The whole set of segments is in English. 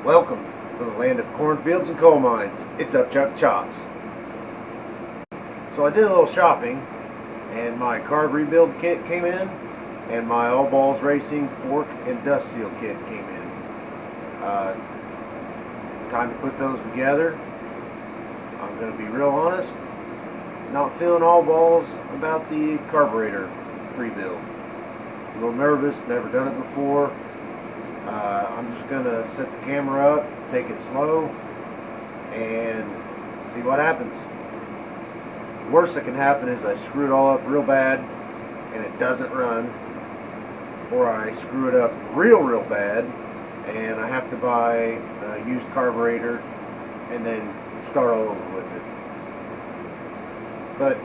Welcome to the land of cornfields and coal mines. It's Up Chuck Chops. So I did a little shopping, and my carb rebuild kit came in, and my All Balls Racing fork and dust seal kit came in. Time to put those together. I'm going to be real honest, not feeling all balls about the carburetor rebuild. A little nervous, never done it before. I'm just going to set the camera up, take it slow, and see what happens. The worst that can happen is I screw it all up real bad and it doesn't run, or I screw it up real bad and I have to buy a used carburetor and then start all over with it. But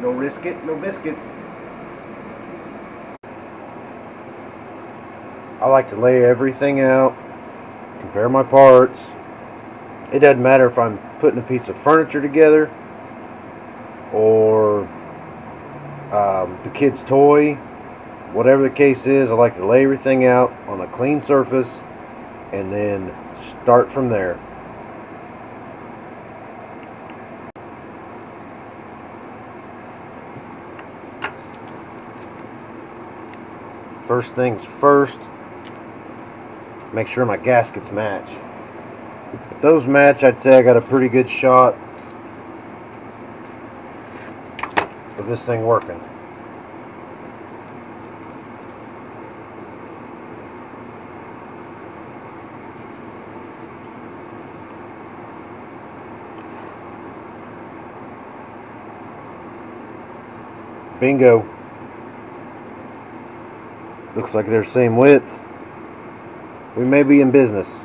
no risk it, no biscuits. I like to lay everything out, compare my parts. It doesn't matter if I'm putting a piece of furniture together or the kid's toy. Whatever the case is, I like to lay everything out on a clean surface and then start from there. First things first, make sure my gaskets match. If those match, I'd say I got a pretty good shot of this thing working. Bingo. Looks like they're the same width. We may be in business.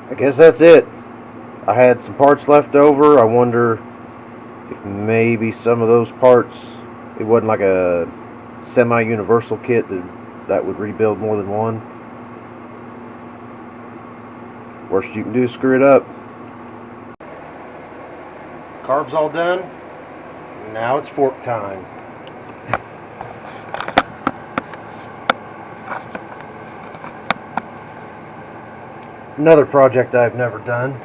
I guess that's it. I had some parts left over. I wonder if maybe some of those parts, it wasn't like a semi-universal kit that would rebuild more than one. Worst you can do is screw it up. Carb's all done. Now it's fork time. Another project I've never done.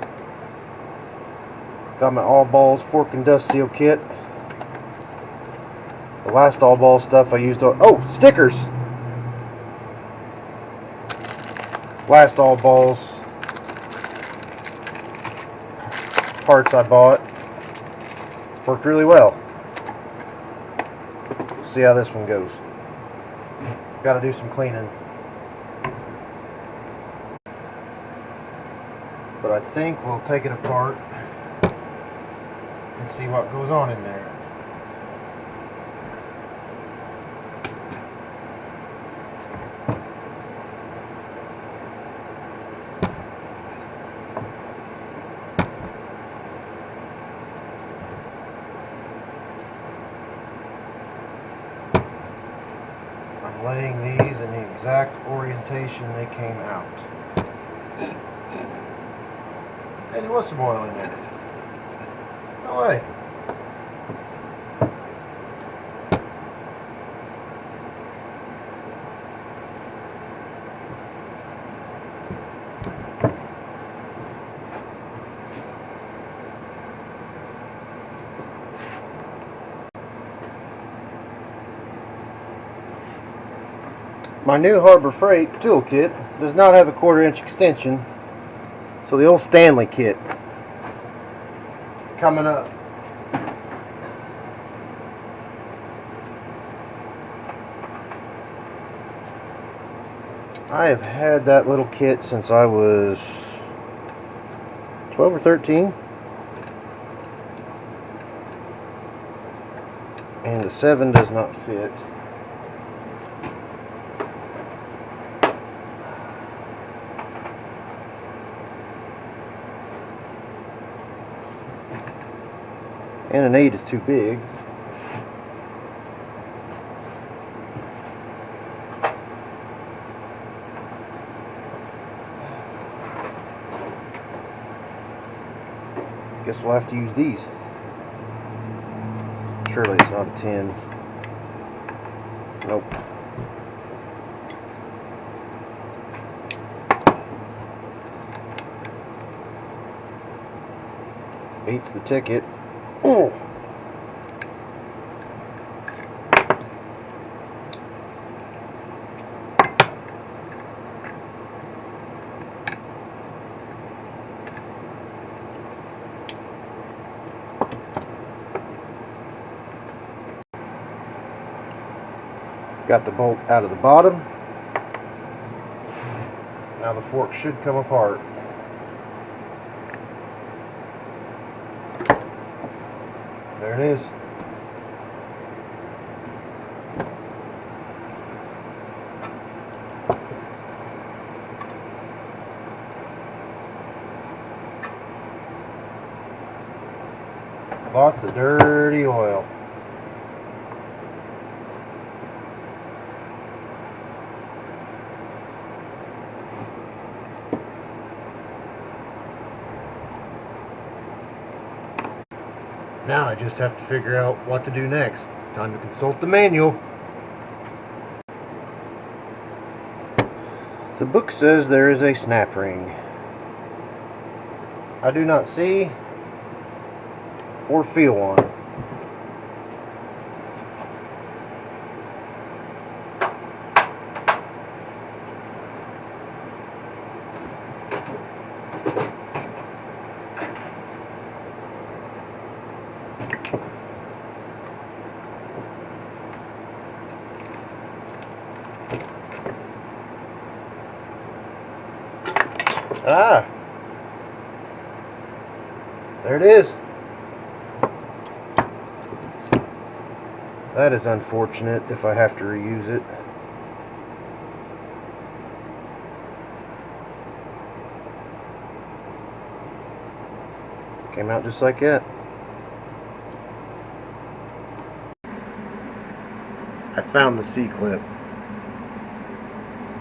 Got my All Balls fork and dust seal kit. The last All Balls stuff I used on... Oh, stickers! Last All Balls parts I bought worked really well. See how this one goes. Got to do some cleaning. But I think we'll take it apart and see what goes on in there. I'm laying these in the exact orientation they came out. Hey, there was some oil in there. No way. My new Harbor Freight toolkit does not have a 1/4 inch extension, so the old Stanley kit coming up. I have had that little kit since I was 12 or 13. And the 7 does not fit. And an 8 is too big. Guess we'll have to use these. Surely it's not a 10. Nope. Eight's the ticket. Oh. Got the bolt out of the bottom. Now the fork should come apart. There it is. Lots of dirty oil. Now I just have to figure out what to do next. Time to consult the manual. The book says there is a snap ring. I do not see or feel one. Ah, there it is. That is unfortunate if I have to reuse it. Came out just like that. I found the C-clip.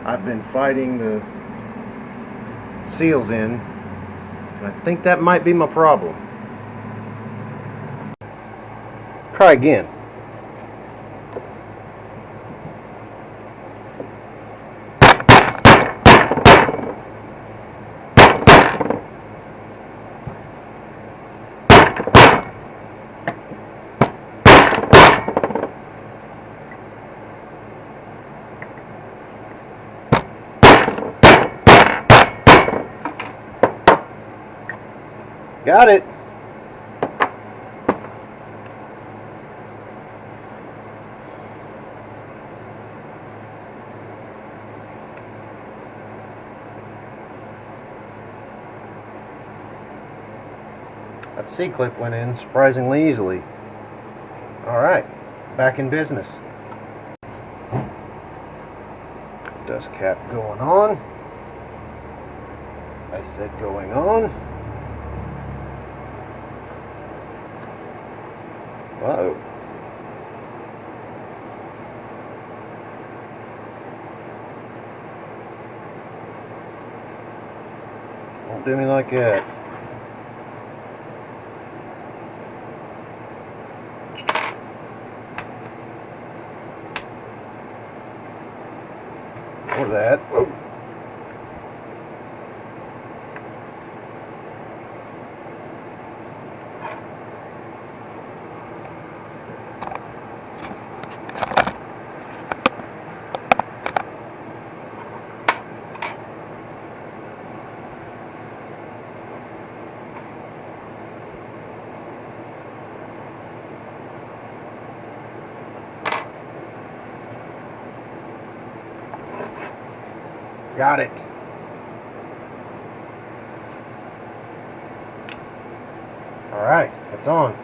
I've been fighting the seals in, and I think that might be my problem. Try again. Got it. That C-clip went in surprisingly easily. Alright, back in business. Dust cap going on. I said going on. Uh-oh. Don't do me like that. Or that. Whoa. Got it. Alright, it's on.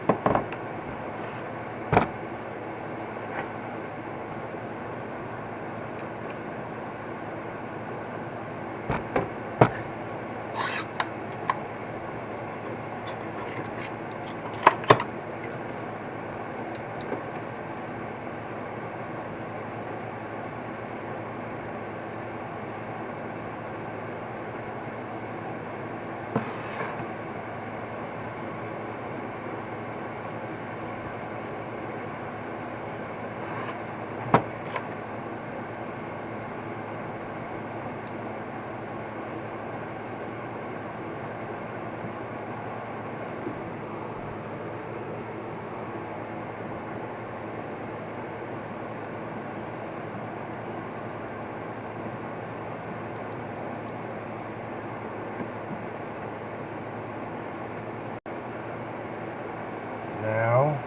Now,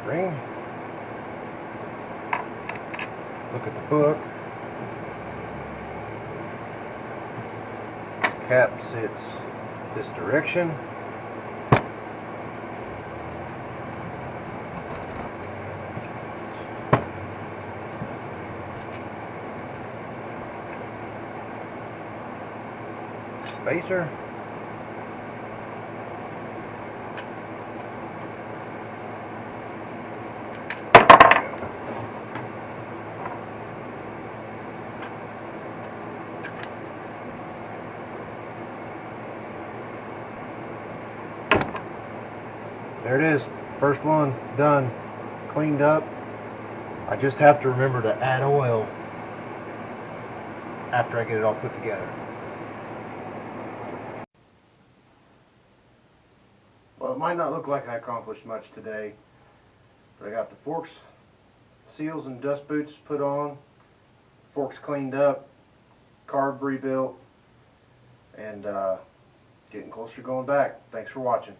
spring. Look at the book. The cap sits this direction. Spacer. There it is, first one done, cleaned up. I just have to remember to add oil after I get it all put together. Well, it might not look like I accomplished much today, but I got the forks, seals and dust boots put on, forks cleaned up, carb rebuilt, and getting closer to going back. Thanks for watching.